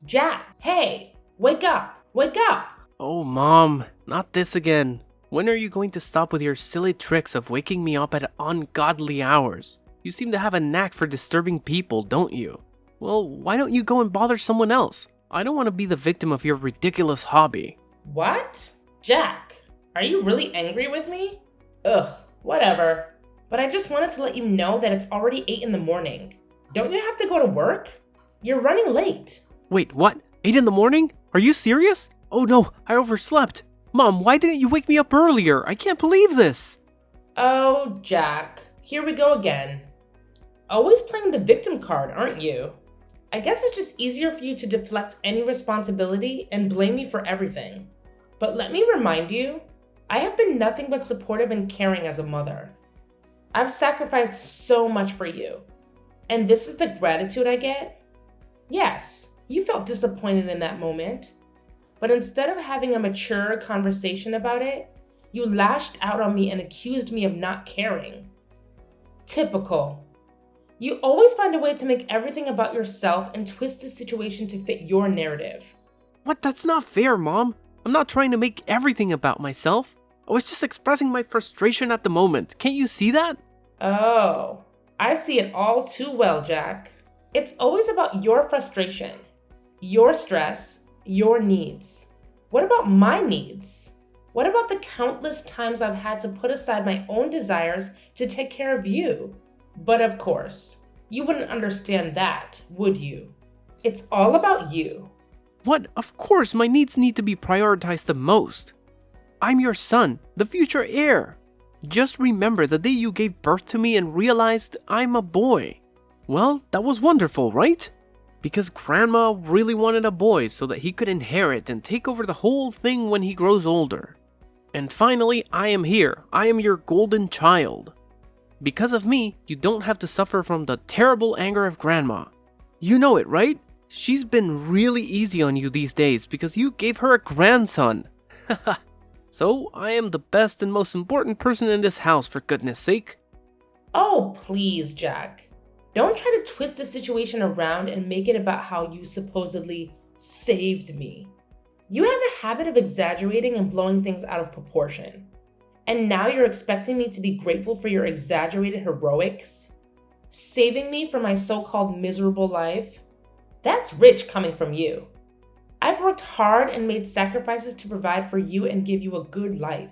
Jack, hey, wake up, wake up! Oh, Mom, not this again. When are you going to stop with your silly tricks of waking me up at ungodly hours? You seem to have a knack for disturbing people, don't you? Well, why don't you go and bother someone else? I don't want to be the victim of your ridiculous hobby. What? Jack, are you really angry with me? Ugh, whatever. But I just wanted to let you know that it's already 8 in the morning. Don't you have to go to work? You're running late. Wait, what? 8 in the morning? Are you serious? Oh no, I overslept. Mom, why didn't you wake me up earlier? I can't believe this. Oh, Jack, here we go again. Always playing the victim card, aren't you? I guess it's just easier for you to deflect any responsibility and blame me for everything. But let me remind you, I have been nothing but supportive and caring as a mother. I've sacrificed so much for you. And this is the gratitude I get? Yes, you felt disappointed in that moment. But instead of having a mature conversation about it, you lashed out on me and accused me of not caring. Typical. You always find a way to make everything about yourself and twist the situation to fit your narrative. What? That's not fair, Mom. I'm not trying to make everything about myself. I was just expressing my frustration at the moment. Can't you see that? Oh, I see it all too well, Jack. It's always about your frustration, your stress, your needs. What about my needs? What about the countless times I've had to put aside my own desires to take care of you? But of course, you wouldn't understand that, would you? It's all about you. What? Of course, my needs need to be prioritized the most. I'm your son, the future heir. Just remember the day you gave birth to me and realized I'm a boy. Well, that was wonderful, right? Because Grandma really wanted a boy so that he could inherit and take over the whole thing when he grows older. And finally, I am here. I am your golden child. Because of me, you don't have to suffer from the terrible anger of Grandma. You know it, right? She's been really easy on you these days because you gave her a grandson. So, I am the best and most important person in this house, for goodness sake. Oh, please, Jack. Don't try to twist the situation around and make it about how you supposedly saved me. You have a habit of exaggerating and blowing things out of proportion. And now you're expecting me to be grateful for your exaggerated heroics? Saving me from my so-called miserable life? That's rich coming from you. I've worked hard and made sacrifices to provide for you and give you a good life.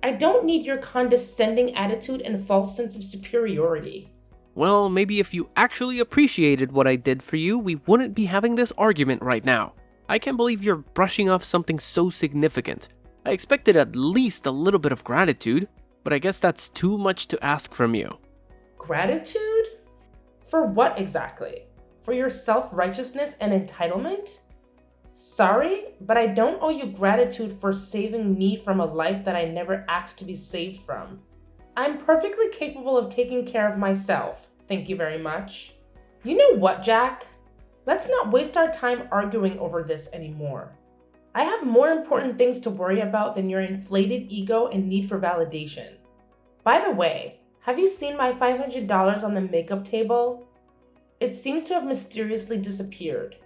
I don't need your condescending attitude and false sense of superiority. Well, maybe if you actually appreciated what I did for you, we wouldn't be having this argument right now. I can't believe you're brushing off something so significant. I expected at least a little bit of gratitude, but I guess that's too much to ask from you. Gratitude? For what exactly? For your self-righteousness and entitlement? Sorry, but I don't owe you gratitude for saving me from a life that I never asked to be saved from. I'm perfectly capable of taking care of myself, thank you very much. You know what, Jack? Let's not waste our time arguing over this anymore. I have more important things to worry about than your inflated ego and need for validation. By the way, have you seen my $500 on the makeup table? It seems to have mysteriously disappeared.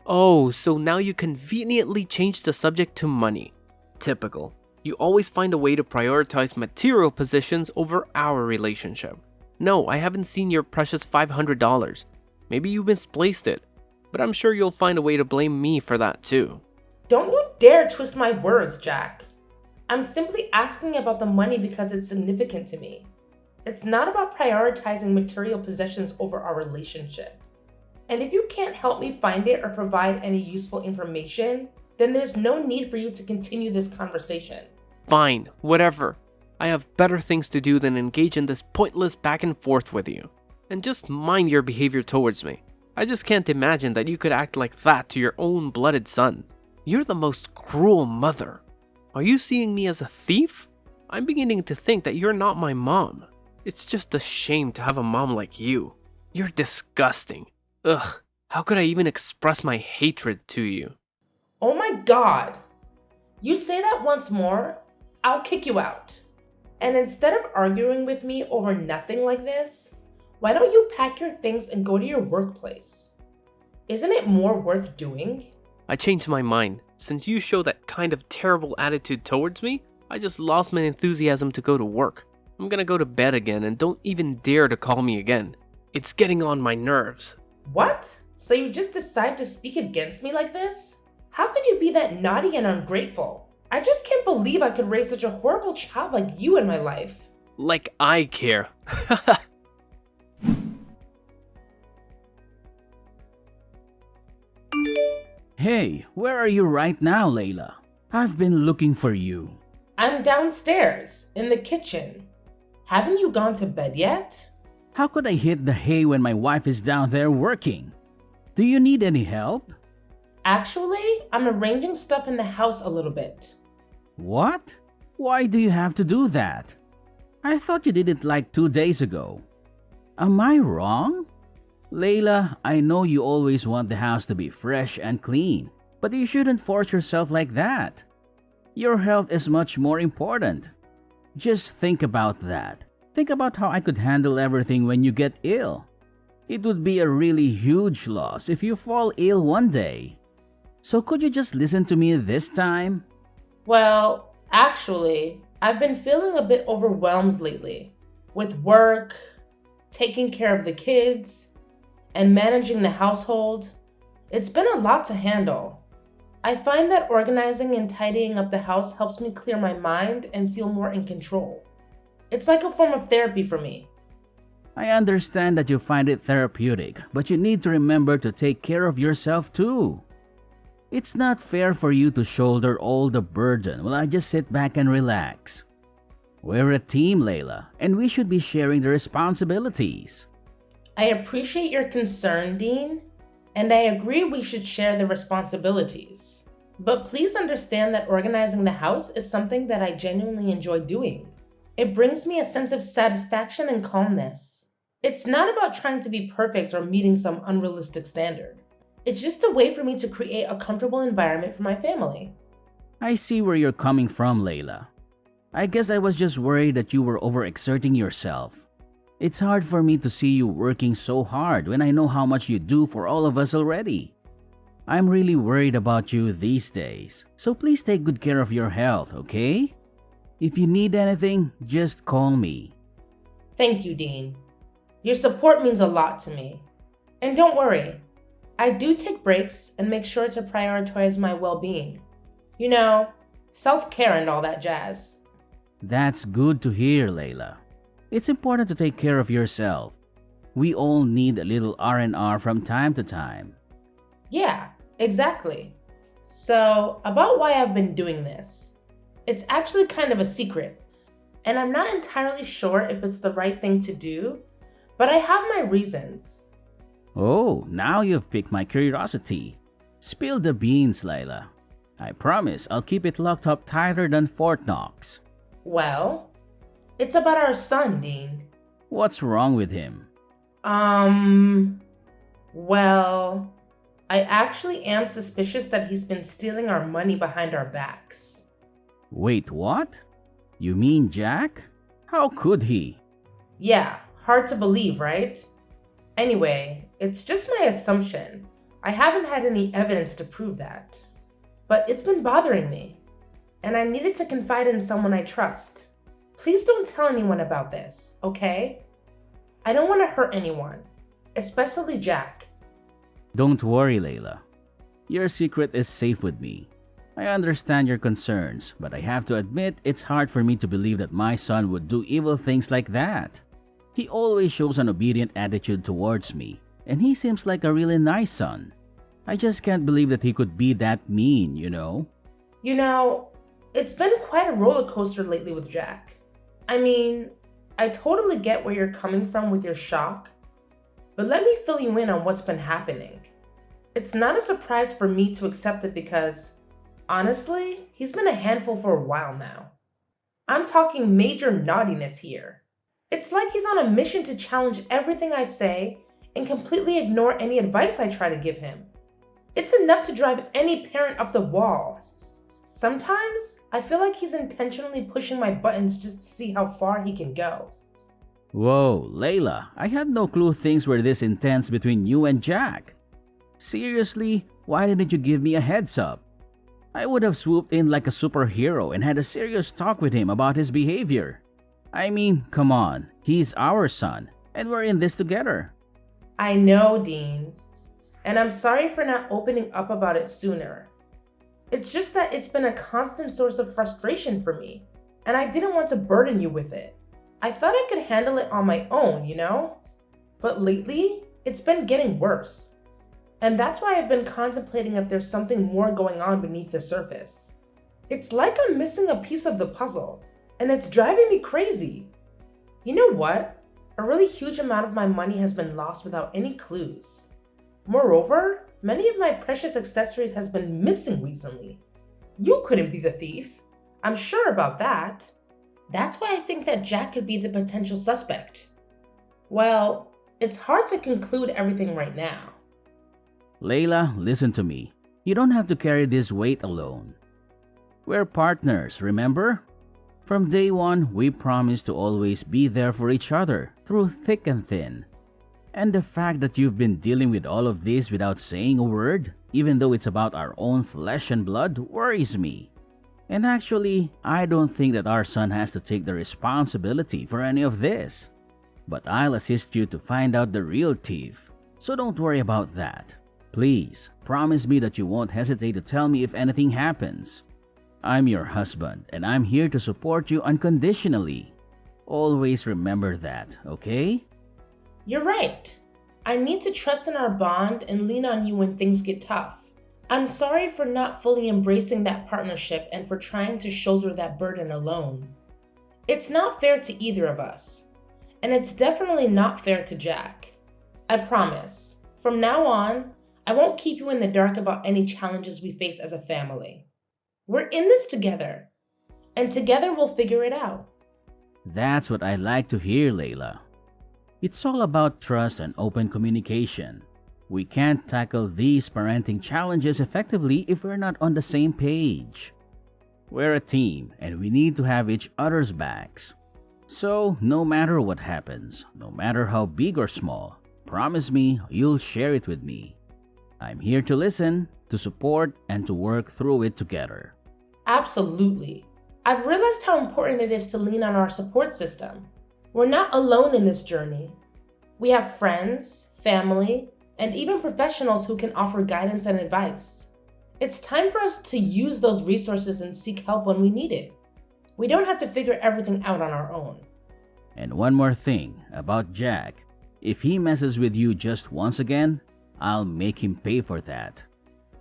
Oh, so now you conveniently changed the subject to money. Typical. You always find a way to prioritize material possessions over our relationship. No, I haven't seen your precious $500. Maybe you misplaced it, but I'm sure you'll find a way to blame me for that too. Don't you dare twist my words, Jack. I'm simply asking about the money because it's significant to me. It's not about prioritizing material possessions over our relationship. And if you can't help me find it or provide any useful information, then there's no need for you to continue this conversation. Fine, whatever. I have better things to do than engage in this pointless back and forth with you. And just mind your behavior towards me. I just can't imagine that you could act like that to your own blooded son. You're the most cruel mother. Are you seeing me as a thief? I'm beginning to think that you're not my mom. It's just a shame to have a mom like you. You're disgusting. Ugh, how could I even express my hatred to you? Oh my God! You say that once more, I'll kick you out. And instead of arguing with me over nothing like this, why don't you pack your things and go to your workplace? Isn't it more worth doing? I changed my mind. Since you show that kind of terrible attitude towards me, I just lost my enthusiasm to go to work. I'm gonna go to bed again and don't even dare to call me again. It's getting on my nerves. What? So you just decide to speak against me like this? How could you be that naughty and ungrateful? I just can't believe I could raise such a horrible child like you in my life. Like I care. Hey, where are you right now, Layla? I've been looking for you. I'm downstairs, in the kitchen. Haven't you gone to bed yet? How could I hit the hay when my wife is down there working? Do you need any help? Actually, I'm arranging stuff in the house a little bit. What? Why do you have to do that? I thought you did it like 2 days ago. Am I wrong? Layla, I know you always want the house to be fresh and clean, but you shouldn't force yourself like that. Your health is much more important. Just think about that. Think about how I could handle everything when you get ill. It would be a really huge loss if you fall ill one day. So could you just listen to me this time? Well, actually, I've been feeling a bit overwhelmed lately with work, taking care of the kids, and managing the household. It's been a lot to handle. I find that organizing and tidying up the house helps me clear my mind and feel more in control. It's like a form of therapy for me. I understand that you find it therapeutic, but you need to remember to take care of yourself too. It's not fair for you to shoulder all the burden while I just sit back and relax. We're a team, Layla, and we should be sharing the responsibilities. I appreciate your concern, Dean, and I agree we should share the responsibilities. But please understand that organizing the house is something that I genuinely enjoy doing. It brings me a sense of satisfaction and calmness. It's not about trying to be perfect or meeting some unrealistic standard. It's just a way for me to create a comfortable environment for my family. I see where you're coming from, Layla. I guess I was just worried that you were overexerting yourself. It's hard for me to see you working so hard when I know how much you do for all of us already. I'm really worried about you these days, so please take good care of your health, okay? If you need anything, just call me. Thank you, Dean. Your support means a lot to me. And don't worry, I do take breaks and make sure to prioritize my well-being. You know, self-care and all that jazz. That's good to hear, Layla. It's important to take care of yourself. We all need a little R&R from time to time. Yeah, exactly. So, about why I've been doing this. It's actually kind of a secret, and I'm not entirely sure if it's the right thing to do, but I have my reasons. Oh, now you've piqued my curiosity. Spill the beans, Layla. I promise I'll keep it locked up tighter than Fort Knox. Well, it's about our son, Dean. What's wrong with him? Well, I actually am suspicious that he's been stealing our money behind our backs. Wait, what? You mean Jack? How could he? Yeah, hard to believe, right? Anyway, it's just my assumption. I haven't had any evidence to prove that. But it's been bothering me, and I needed to confide in someone I trust. Please don't tell anyone about this, okay? I don't want to hurt anyone, especially Jack. Don't worry, Layla. Your secret is safe with me. I understand your concerns, but I have to admit it's hard for me to believe that my son would do evil things like that. He always shows an obedient attitude towards me, and he seems like a really nice son. I just can't believe that he could be that mean, you know? You know, it's been quite a roller coaster lately with Jack. I mean, I totally get where you're coming from with your shock, but let me fill you in on what's been happening. It's not a surprise for me to accept it because, honestly, he's been a handful for a while now. I'm talking major naughtiness here. It's like he's on a mission to challenge everything I say and completely ignore any advice I try to give him. It's enough to drive any parent up the wall. Sometimes, I feel like he's intentionally pushing my buttons just to see how far he can go. Whoa, Layla, I had no clue things were this intense between you and Jack. Seriously, why didn't you give me a heads up? I would have swooped in like a superhero and had a serious talk with him about his behavior. I mean, come on, he's our son, and we're in this together. I know, Dean. And I'm sorry for not opening up about it sooner. It's just that it's been a constant source of frustration for me, and I didn't want to burden you with it. I thought I could handle it on my own, you know? But lately, it's been getting worse. And that's why I've been contemplating if there's something more going on beneath the surface. It's like I'm missing a piece of the puzzle, and it's driving me crazy. You know what? A really huge amount of my money has been lost without any clues. Moreover, many of my precious accessories has been missing recently. You couldn't be the thief. I'm sure about that. That's why I think that Jack could be the potential suspect. Well, it's hard to conclude everything right now. Layla, listen to me. You don't have to carry this weight alone. We're partners, remember? From day one, we promised to always be there for each other, through thick and thin. And the fact that you've been dealing with all of this without saying a word, even though it's about our own flesh and blood, worries me. And actually, I don't think that our son has to take the responsibility for any of this. But I'll assist you to find out the real thief, so don't worry about that. Please, promise me that you won't hesitate to tell me if anything happens. I'm your husband, and I'm here to support you unconditionally. Always remember that, okay? You're right. I need to trust in our bond and lean on you when things get tough. I'm sorry for not fully embracing that partnership and for trying to shoulder that burden alone. It's not fair to either of us, and it's definitely not fair to Jack. I promise, from now on, I won't keep you in the dark about any challenges we face as a family. We're in this together, and together we'll figure it out. That's what I like to hear, Layla. It's all about trust and open communication. We can't tackle these parenting challenges effectively if we're not on the same page. We're a team, and we need to have each other's backs. So, no matter what happens, no matter how big or small, promise me you'll share it with me. I'm here to listen, to support, and to work through it together. Absolutely. I've realized how important it is to lean on our support system. We're not alone in this journey. We have friends, family, and even professionals who can offer guidance and advice. It's time for us to use those resources and seek help when we need it. We don't have to figure everything out on our own. And one more thing about Jack. If he messes with you just once again, I'll make him pay for that.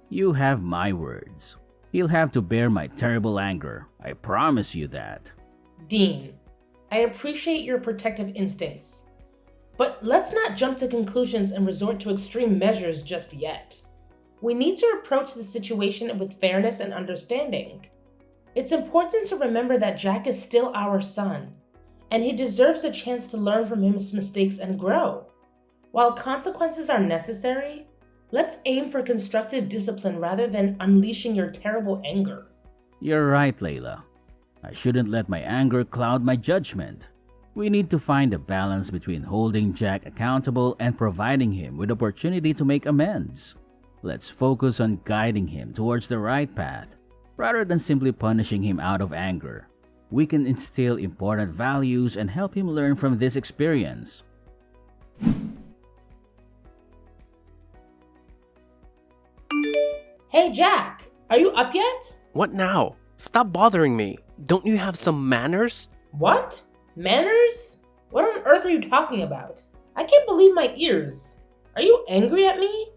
You have my words. He'll have to bear my terrible anger. I promise you that. Dean, I appreciate your protective instincts, but let's not jump to conclusions and resort to extreme measures just yet. We need to approach the situation with fairness and understanding. It's important to remember that Jack is still our son, and he deserves a chance to learn from his mistakes and grow. While consequences are necessary, let's aim for constructive discipline rather than unleashing your terrible anger. You're right, Layla. I shouldn't let my anger cloud my judgment. We need to find a balance between holding Jack accountable and providing him with opportunity to make amends. Let's focus on guiding him towards the right path, rather than simply punishing him out of anger. We can instill important values and help him learn from this experience. Hey Jack, are you up yet? What now? Stop bothering me. Don't you have some manners? What? Manners? What on earth are you talking about? I can't believe my ears. Are you angry at me?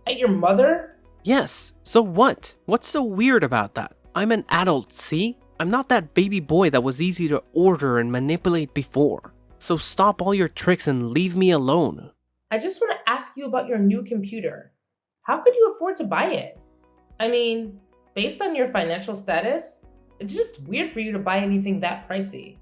At your mother? Yes, so what? What's so weird about that? I'm an adult, see? I'm not that baby boy that was easy to order and manipulate before. So stop all your tricks and leave me alone. I just want to ask you about your new computer. How could you afford to buy it? I mean, based on your financial status, it's just weird for you to buy anything that pricey.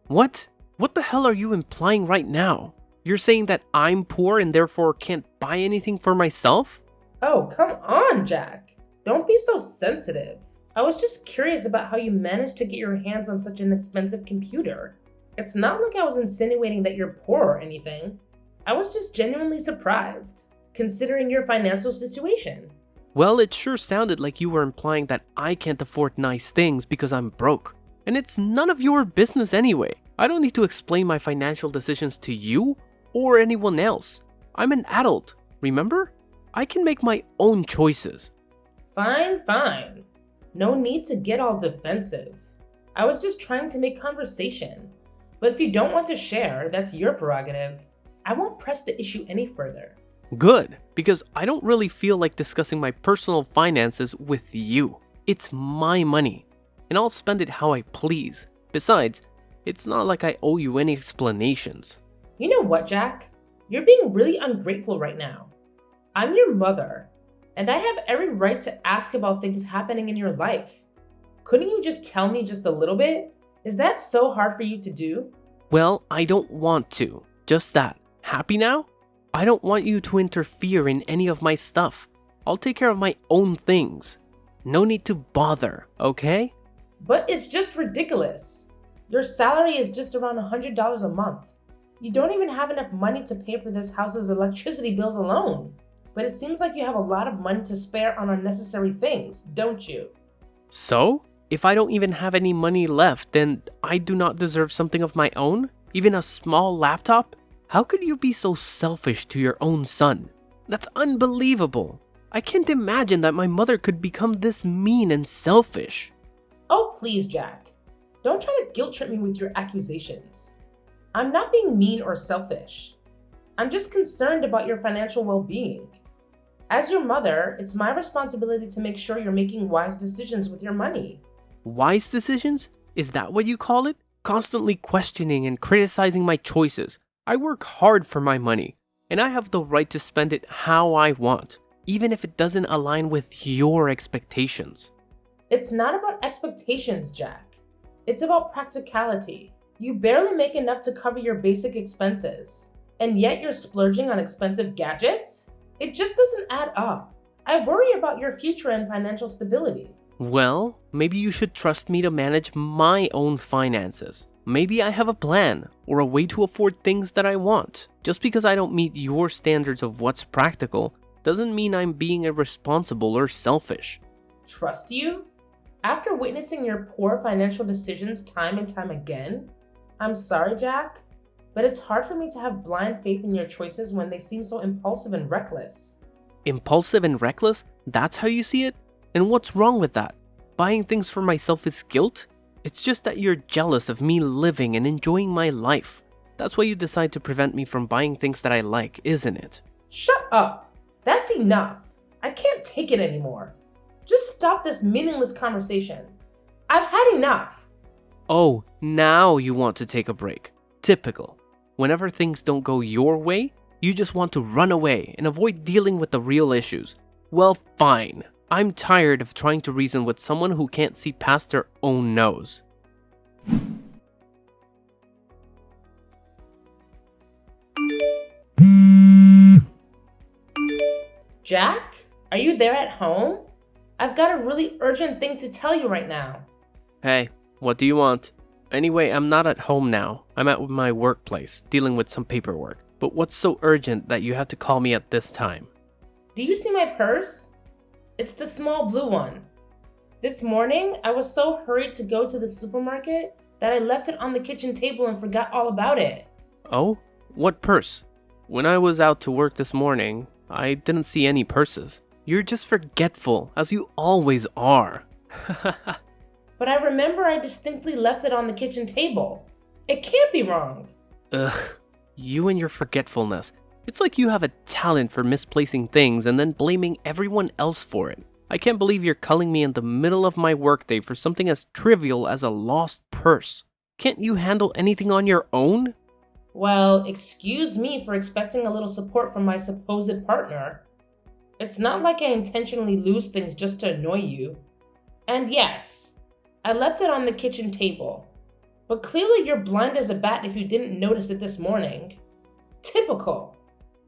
What? What the hell are you implying right now? You're saying that I'm poor and therefore can't buy anything for myself? Oh, come on, Jack. Don't be so sensitive. I was just curious about how you managed to get your hands on such an expensive computer. It's not like I was insinuating that you're poor or anything. I was just genuinely surprised. considering your financial situation. Well, it sure sounded like you were implying that I can't afford nice things because I'm broke. And it's none of your business anyway. I don't need to explain my financial decisions to you or anyone else. I'm an adult, remember? I can make my own choices. Fine, fine. No need to get all defensive. I was just trying to make conversation. But if you don't want to share, that's your prerogative. I won't press the issue any further. Good, because I don't really feel like discussing my personal finances with you. It's my money, and I'll spend it how I please. Besides, it's not like I owe you any explanations. You know what, Jack? You're being really ungrateful right now. I'm your mother, and I have every right to ask about things happening in your life. Couldn't you just tell me just a little bit? Is that so hard for you to do? Well, I don't want to. Just that. Happy now? I don't want you to interfere in any of my stuff. I'll take care of my own things. No need to bother, okay? But it's just ridiculous. Your salary is just around $100 a month. You don't even have enough money to pay for this house's electricity bills alone. But it seems like you have a lot of money to spare on unnecessary things, don't you? So? If I don't even have any money left, then I do not deserve something of my own? Even a small laptop? How could you be so selfish to your own son? That's unbelievable. I can't imagine that my mother could become this mean and selfish. Oh, please, Jack. Don't try to guilt trip me with your accusations. I'm not being mean or selfish. I'm just concerned about your financial well-being. As your mother, it's my responsibility to make sure you're making wise decisions with your money. Wise decisions? Is that what you call it? Constantly questioning and criticizing my choices. I work hard for my money, and I have the right to spend it how I want, even if it doesn't align with your expectations. It's not about expectations, Jack. It's about practicality. You barely make enough to cover your basic expenses, and yet you're splurging on expensive gadgets? It just doesn't add up. I worry about your future and financial stability. Well, maybe you should trust me to manage my own finances. Maybe I have a plan or a way to afford things that I want. Just because I don't meet your standards of what's practical doesn't mean I'm being irresponsible or selfish. Trust you? After witnessing your poor financial decisions time and time again? I'm sorry, Jack, but it's hard for me to have blind faith in your choices when they seem so impulsive and reckless. Impulsive and reckless? That's how you see it? And what's wrong with that? Buying things for myself is guilt? It's just that you're jealous of me living and enjoying my life. That's why you decide to prevent me from buying things that I like, isn't it? Shut up! That's enough! I can't take it anymore. Just stop this meaningless conversation. I've had enough! Oh, now you want to take a break. Typical. Whenever things don't go your way, you just want to run away and avoid dealing with the real issues. Well, fine. I'm tired of trying to reason with someone who can't see past their own nose. Jack? Are you there at home? I've got a really urgent thing to tell you right now. Hey, what do you want? Anyway, I'm not at home now. I'm at my workplace, dealing with some paperwork. But what's so urgent that you have to call me at this time? Do you see my purse? It's the small blue one. This morning, I was so hurried to go to the supermarket that I left it on the kitchen table and forgot all about it. Oh? What purse? When I was out to work this morning, I didn't see any purses. You're just forgetful, as you always are. But I remember I distinctly left it on the kitchen table. It can't be wrong. Ugh, you and your forgetfulness. It's like you have a talent for misplacing things and then blaming everyone else for it. I can't believe you're calling me in the middle of my workday for something as trivial as a lost purse. Can't you handle anything on your own? Well, excuse me for expecting a little support from my supposed partner. It's not like I intentionally lose things just to annoy you. And yes, I left it on the kitchen table. But clearly you're blind as a bat if you didn't notice it this morning. Typical.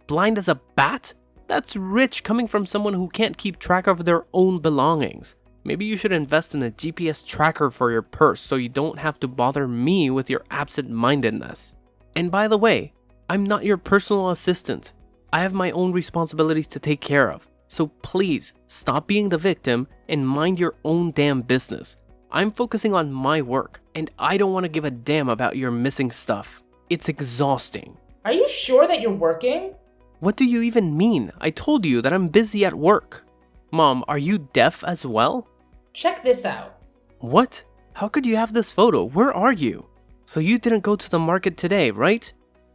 Blind as a bat? That's rich coming from someone who can't keep track of their own belongings. Maybe you should invest in a GPS tracker for your purse so you don't have to bother me with your absent-mindedness. And by the way, I'm not your personal assistant. I have my own responsibilities to take care of. So please, stop being the victim and mind your own damn business. I'm focusing on my work, and I don't want to give a damn about your missing stuff. It's exhausting. Are you sure that you're working? What do you even mean? I told you that I'm busy at work. Mom, are you deaf as well? Check this out. What? How could you have this photo? Where are you? So you didn't go to the market today, right?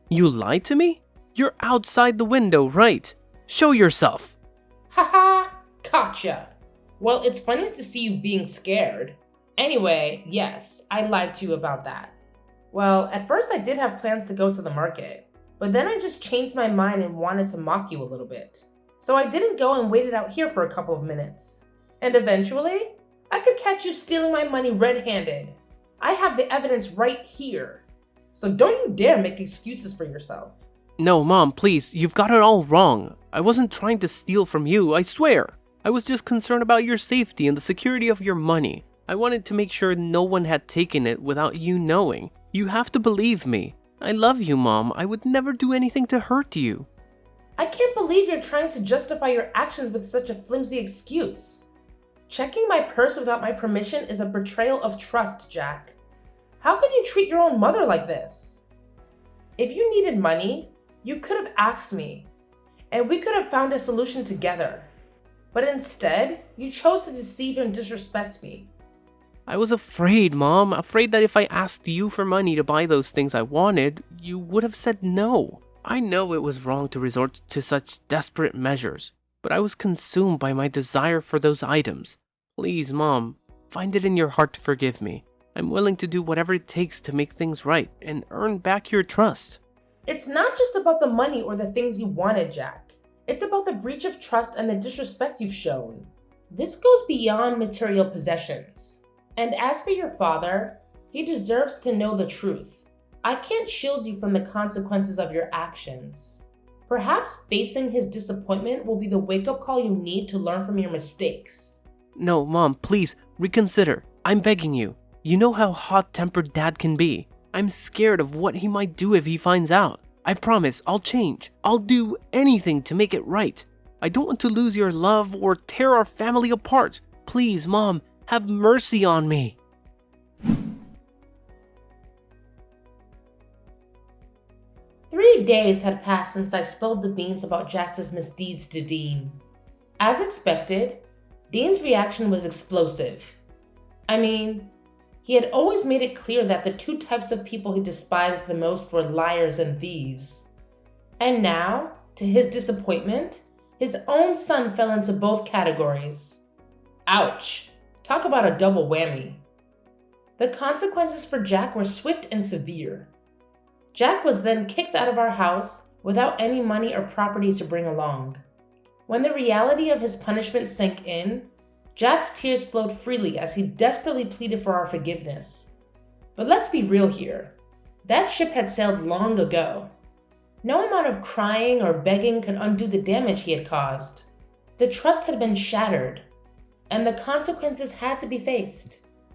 You lied to me? You're outside the window, right? Show yourself. Haha, gotcha. Well, it's funny to see you being scared. Anyway, yes, I lied to you about that. Well, at first I did have plans to go to the market, but then I just changed my mind and wanted to mock you a little bit. So I didn't go and waited out here for a couple of minutes. And eventually, I could catch you stealing my money red-handed. I have the evidence right here. So don't you dare make excuses for yourself. No, Mom, please, you've got it all wrong. I wasn't trying to steal from you, I swear. I was just concerned about your safety and the security of your money. I wanted to make sure no one had taken it without you knowing. You have to believe me. I love you, Mom. I would never do anything to hurt you. I can't believe you're trying to justify your actions with such a flimsy excuse. Checking my purse without my permission is a betrayal of trust, Jack. How could you treat your own mother like this? If you needed money, you could have asked me, and we could have found a solution together. But instead, you chose to deceive and disrespect me. I was afraid, Mom. Afraid that if I asked you for money to buy those things I wanted, you would have said no. I know it was wrong to resort to such desperate measures, but I was consumed by my desire for those items. Please, Mom, find it in your heart to forgive me. I'm willing to do whatever it takes to make things right and earn back your trust. It's not just about the money or the things you wanted, Jack. It's about the breach of trust and the disrespect you've shown. This goes beyond material possessions. And as for your father, he deserves to know the truth. I can't shield you from the consequences of your actions. Perhaps facing his disappointment will be the wake-up call you need to learn from your mistakes. No, Mom, please, reconsider. I'm begging you. You know how hot-tempered Dad can be. I'm scared of what he might do if he finds out. I promise I'll change. I'll do anything to make it right. I don't want to lose your love or tear our family apart. Please, Mom, have mercy on me. Three days had passed since I spilled the beans about Jax's misdeeds to Dean. As expected, Dean's reaction was explosive. I mean, he had always made it clear that the two types of people he despised the most were liars and thieves. And now, to his disappointment, his own son fell into both categories. Ouch! Talk about a double whammy. The consequences for Jack were swift and severe. Jack was then kicked out of our house without any money or property to bring along. When the reality of his punishment sank in, Jack's tears flowed freely as he desperately pleaded for our forgiveness. But let's be real here. That ship had sailed long ago. No amount of crying or begging could undo the damage he had caused. The trust had been shattered, and the consequences had to be faced.